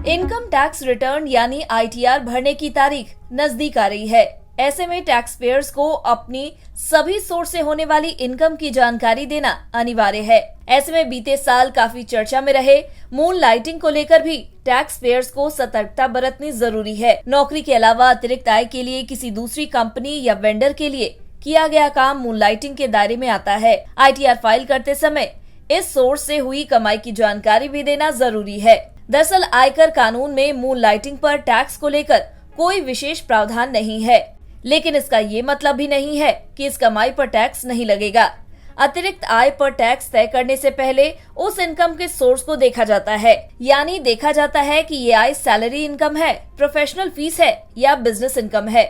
Income tax return यानी ITR भरने की तारीख नजदीक आ रही है। ऐसे में टैक्स पेयर्स को अपनी सभी सोर्स से होने वाली इनकम की जानकारी देना अनिवार्य है। ऐसे में बीते साल काफी चर्चा में रहे मून लाइटिंग को लेकर भी टैक्स पेयर्स को सतर्कता बरतनी जरूरी है। नौकरी के अलावा अतिरिक्त आय के लिए किसी दूसरी कंपनी या वेंडर के लिए किया गया काम मून लाइटिंग के दायरे में आता है। आईटीआर फाइल करते समय इस सोर्स से हुई कमाई की जानकारी भी देना जरूरी है। दरअसल आयकर कानून में मून लाइटिंग पर टैक्स को लेकर कोई विशेष प्रावधान नहीं है, लेकिन इसका ये मतलब भी नहीं है कि इस कमाई पर टैक्स नहीं लगेगा। अतिरिक्त आय पर टैक्स तय करने से पहले उस इनकम के सोर्स को देखा जाता है, यानी देखा जाता है कि ये आय सैलरी इनकम है, प्रोफेशनल फीस है या बिजनेस इनकम है।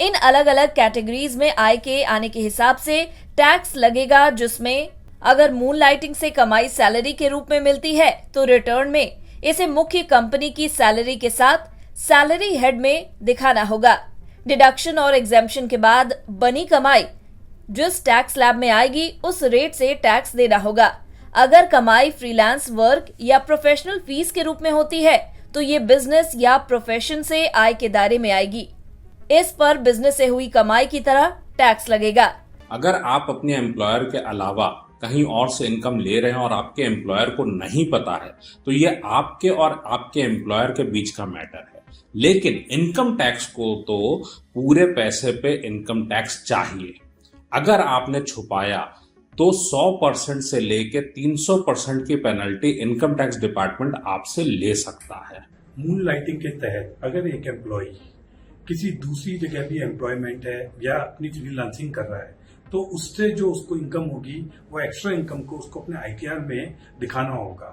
इन अलग अलग कैटेगरीज में आय के आने के हिसाब से टैक्स लगेगा, जिसमें अगर मून लाइटिंग से कमाई सैलरी के रूप में मिलती है तो रिटर्न में इसे मुख्य कंपनी की सैलरी के साथ सैलरी हेड में दिखाना होगा। डिडक्शन और एग्जेम्पशन के बाद बनी कमाई जिस टैक्स स्लैब में आएगी उस रेट से टैक्स देना होगा। अगर कमाई फ्रीलांस वर्क या प्रोफेशनल फीस के रूप में होती है तो ये बिजनेस या प्रोफेशन से आय के दायरे में आएगी। इस पर बिजनेस से हुई कमाई की तरह टैक्स लगेगा। अगर आप अपने एम्प्लॉयर के अलावा कहीं और से इनकम ले रहे हैं और आपके एम्प्लॉयर को नहीं पता है तो ये आपके और आपके एम्प्लॉयर के बीच का मैटर है। लेकिन इनकम टैक्स को तो पूरे पैसे पे इनकम टैक्स चाहिए। अगर आपने छुपाया तो 100% से लेके 300% की पेनल्टी इनकम टैक्स डिपार्टमेंट आपसे ले सकता है। मून लाइटिंग के तहत अगर एक एम्प्लॉय किसी दूसरी जगह भी एम्प्लॉयमेंट है या अपनी फ्रीलांसिंग कर रहा है तो उससे जो उसको इनकम होगी वो एक्स्ट्रा इनकम को उसको अपने आईटीआर में दिखाना होगा।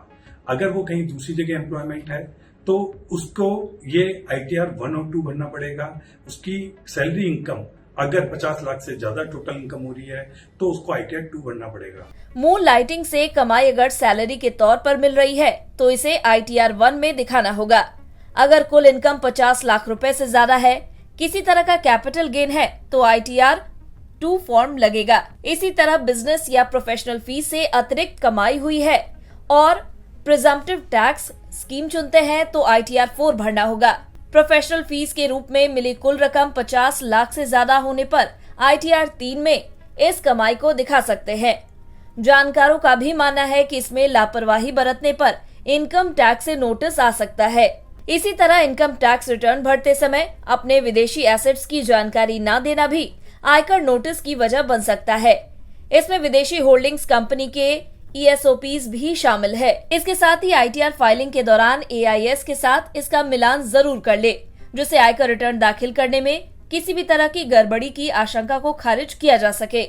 अगर वो कहीं दूसरी जगह एम्प्लॉयमेंट है तो उसको ये आईटीआर 1 और 2 भरना पड़ेगा। उसकी सैलरी इनकम अगर 50 लाख से ज्यादा टोटल इनकम हो रही है तो उसको आईटीआर 2 भरना पड़ेगा। मून लाइटिंग से कमाई अगर सैलरी के तौर पर मिल रही है तो इसे आईटीआर 1 में दिखाना होगा। अगर कुल इनकम 50 लाख रुपए से ज्यादा है, किसी तरह का कैपिटल गेन है तो आईटीआर 2 फॉर्म लगेगा। इसी तरह बिजनेस या प्रोफेशनल फीस से अतिरिक्त कमाई हुई है और प्रिजम्पटिव टैक्स स्कीम चुनते हैं तो आईटीआर 4 भरना होगा। प्रोफेशनल फीस के रूप में मिली कुल रकम 50 लाख से ज्यादा होने पर आईटीआर 3 में इस कमाई को दिखा सकते हैं। जानकारों का भी मानना है कि इसमें लापरवाही बरतने पर इनकम टैक्स से नोटिस आ सकता है। इसी तरह इनकम टैक्स रिटर्न भरते समय अपने विदेशी एसेट्स की जानकारी न देना भी आयकर नोटिस की वजह बन सकता है। इसमें विदेशी होल्डिंग्स कंपनी के ESOPs भी शामिल है। इसके साथ ही आईटीआर फाइलिंग के दौरान AIS के साथ इसका मिलान जरूर कर ले, जिससे आयकर रिटर्न दाखिल करने में किसी भी तरह की गड़बड़ी की आशंका को खारिज किया जा सके।